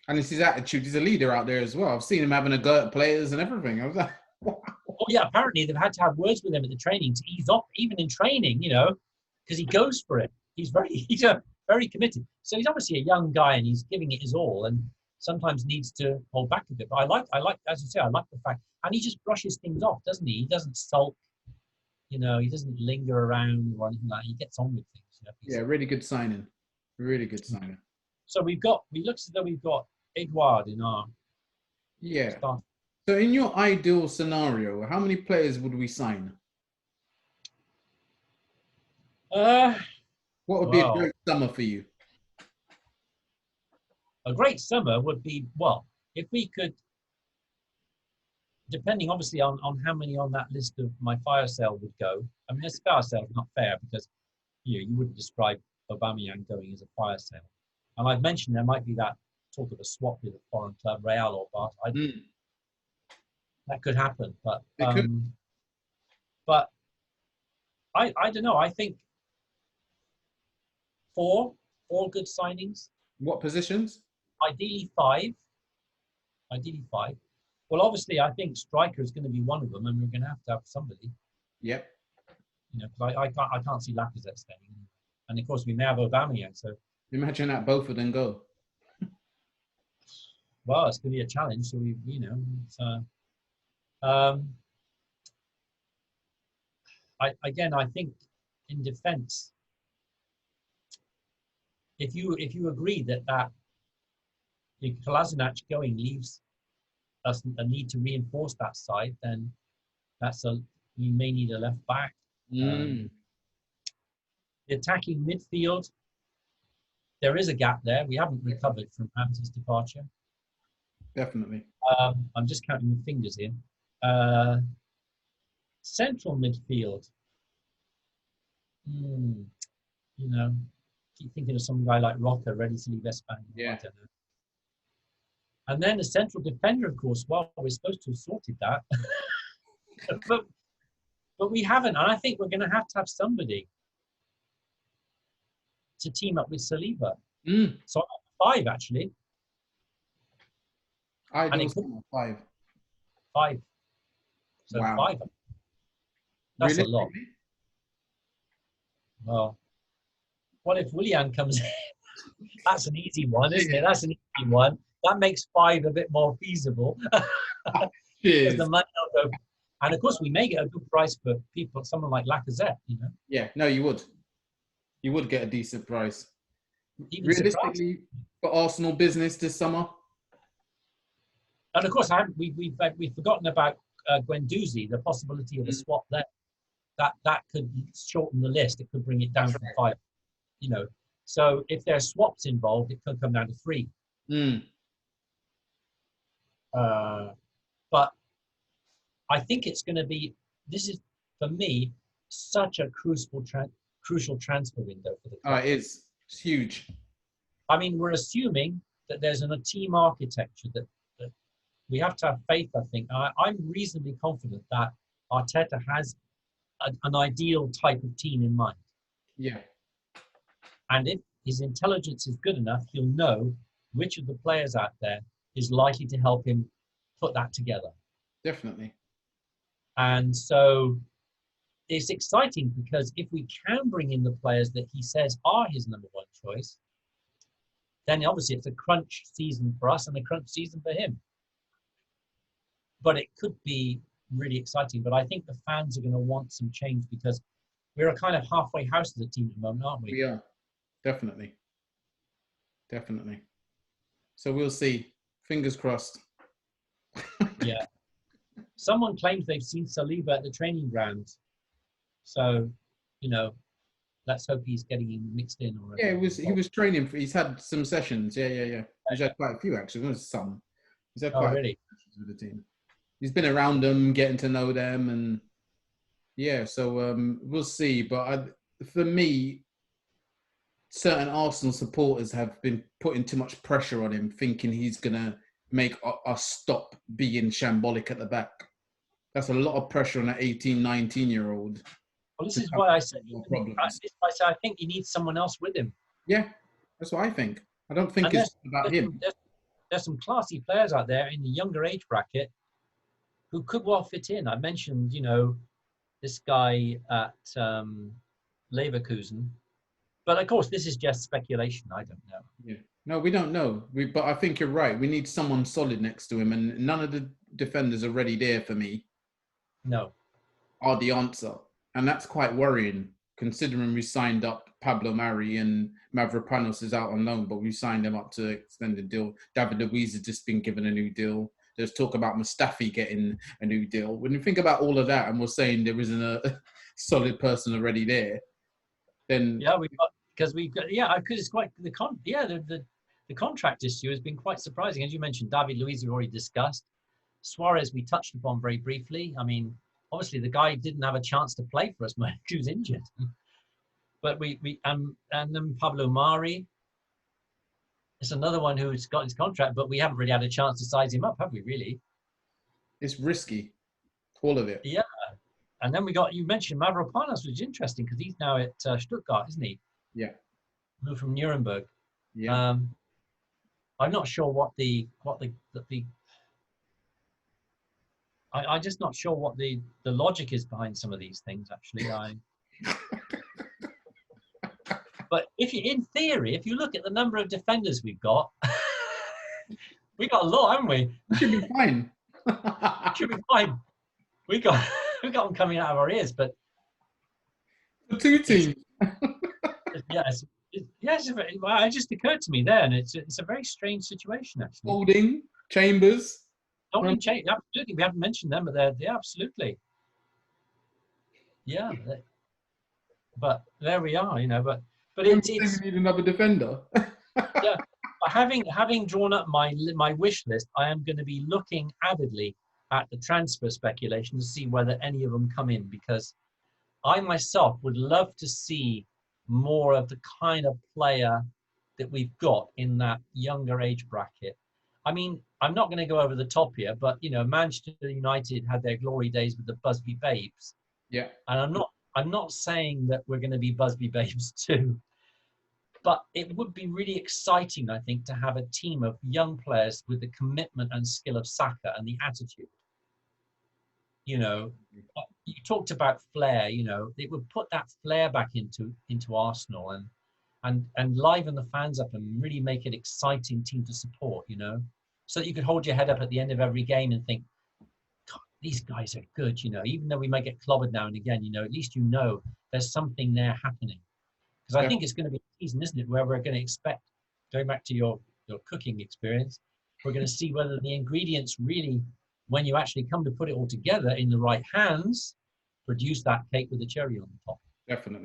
And it's his attitude. He's a leader out there as well. I've seen him having a go at players and everything. I was like, wow. Oh, yeah, apparently they've had to have words with him at the training to ease off, even in training, because he goes for it. He's very committed. So he's obviously a young guy and he's giving it his all and sometimes needs to hold back a bit. But I like, as you say, I like the fact, and he just brushes things off, doesn't he? He doesn't sulk, he doesn't linger around or anything like that. He gets on with things. Yeah, really good signing. Really good signing. So we looks as though we've got Edouard in our start. So in your ideal scenario, how many players would we sign? What would be a great summer for you? A great summer would be, if we could, depending obviously on how many on that list of my fire sale would go. I mean, this fire sale is not fair because you wouldn't describe Aubameyang going as a fire sale. And I've mentioned there might be that talk of a swap with a foreign club, Real or Barca. That could happen, but I don't know. I think four good signings. What positions? Ideally five. Well, obviously, I think striker is going to be one of them, and we're going to have somebody. Yep. Because I can't see Lacazette staying, and of course we may have Aubameyang. So imagine that both of them go. Well, it's going to be a challenge. So I think in defence, if you agree that Kolasinac going leaves us a need to reinforce that side, then we may need a left back. Mm, The attacking midfield, there is a gap there. We haven't recovered from Ramsey's departure. definitely. I'm just counting my fingers here. Central midfield. You know, keep thinking of some guy like Roca ready to leave Espana. Yeah. I don't know. And then the central defender, of course. Well, we're supposed to have sorted that, but we haven't. And I think we're going to have somebody to team up with Saliba. Mm, So 5 actually. I And do it could 5. 5. So Wow. 5. That's a lot. Realistically? Well, what if Willian comes in? That's an easy one, isn't it? That's an easy one. That makes 5 a bit more feasible. Because the money will go. And of course, we may get a good price for people, someone like Lacazette, you know. Yeah, no, you would. You would get a decent price. Even Realistically, for Arsenal business this summer? And of course, we've forgotten about Guendouzi, the possibility of a swap there. That could shorten the list. It could bring it down from 5. You know, so if there are swaps involved, it could come down to 3. But I think it's going to be. This is for me such a crucial transfer window for the club. It is. It's huge. I mean, we're assuming that there's a team architecture that we have to have faith. I think I'm reasonably confident that Arteta has an ideal type of team in mind. Yeah. And if his intelligence is good enough, he'll know which of the players out there is likely to help him put that together. Definitely. And so it's exciting because if we can bring in the players that he says are his number 1 choice, then obviously it's a crunch season for us and a crunch season for him. But it could be really exciting. But I think the fans are going to want some change because we're a kind of halfway house as a team at the moment, aren't we? We are. Definitely. Definitely. So we'll see. Fingers crossed. Yeah. Someone claims they've seen Saliba at the training ground. So, you know, let's hope he's getting him mixed in. Yeah, he was training. He's had some sessions. Yeah. He's had quite a few, actually. There was some. He's had quite a few sessions with the team. He's been around them, getting to know them. And yeah, so we'll see. But for me, certain Arsenal supporters have been putting too much pressure on him, thinking he's going to make us stop being shambolic at the back. That's a lot of pressure on an 18, 19-year-old. Well, this is why I said I think he needs someone else with him. Yeah, that's what I think. I don't think it's about him. There's some classy players out there in the younger age bracket who could well fit in. I mentioned, you know, this guy at Leverkusen. But of course, this is just speculation. I don't know. Yeah. No, we don't know. But I think you're right. We need someone solid next to him, and none of the defenders are already there for me. No. Are the answer. And that's quite worrying, considering we signed up Pablo Mari and Mavropanos is out on loan, but we signed them up to extended deal. David Luiz has just been given a new deal. There's talk about Mustafi getting a new deal. When you think about all of that, and we're saying there isn't a solid person already there, then because it's quite the contract issue has been quite surprising. As you mentioned, David Luiz we already discussed. Suarez we touched upon very briefly. I mean, obviously the guy didn't have a chance to play for us when he was injured. But and then Pablo Mari. It's another one who's got his contract, but we haven't really had a chance to size him up, have we? Really? It's risky, all of it. Yeah. And then you mentioned Mavropanos, which is interesting because he's now at Stuttgart, isn't he? Yeah. Moved from Nuremberg. Yeah. I'm not sure I'm just not sure what the logic is behind some of these things. Actually, But in theory, if you look at the number of defenders we've got, we got a lot, haven't we? Should be fine. Should be fine. We got them coming out of our ears, but The two It's teams. yes, yes. Well, it just occurred to me there, and it's a very strange situation actually. Holding, Chambers. Holding change, absolutely. We haven't mentioned them, but they're absolutely, yeah. But there we are, you know. But Remember saying it's we need another defender. yeah. But having drawn up my wish list, I am going to be looking avidly at the transfer speculation to see whether any of them come in, because I myself would love to see more of the kind of player that we've got in that younger age bracket. I mean, I'm not going to go over the top here, but you know, Manchester United had their glory days with the Busby Babes, Yeah, and I'm not saying that we're going to be Busby Babes too, but it would be really exciting, I think, to have a team of young players with the commitment and skill of Saka and the attitude. You know, you talked about flair. You know, it would put that flair back into Arsenal and liven the fans up and really make it exciting team to support. You know, so that you could hold your head up at the end of every game and think, God, these guys are good. You know, even though we may get clobbered now and again, you know, at least you know there's something there happening. Because I yeah, think it's going to be a season, isn't it, where we're going to expect, going back to your cooking experience, we're going to see whether the ingredients really, when you actually come to put it all together in the right hands, produce that cake with the cherry on the top. definitely.